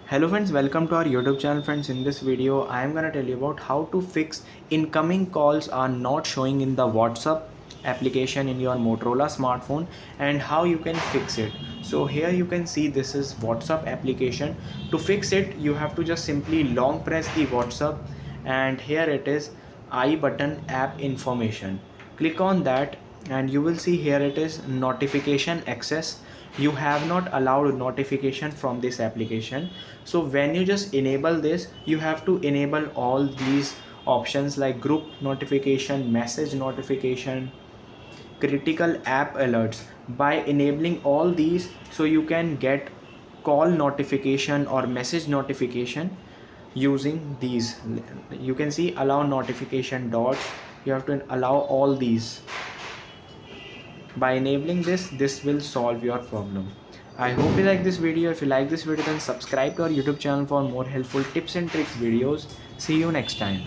Hello friends, welcome to our YouTube channel. Friends, in this video I am gonna tell you about how to fix incoming calls are not showing in the WhatsApp application in your Motorola smartphone and how you can fix it. So here you can see this is WhatsApp application. To fix it you have to just simply long press the WhatsApp and here it is I button app information. Click on that and you will see here it is notification access. You have not allowed notification from this application. So when you just enable this, you have to enable all these options like group notification, message notification, critical app alerts. By enabling all these, so you can get call notification or message notification using these. You can see allow notification dots. You have to allow all these. By enabling this will solve your problem. I hope you like this video. If you like this video, then subscribe to our YouTube channel for more helpful tips and tricks videos. See you next time.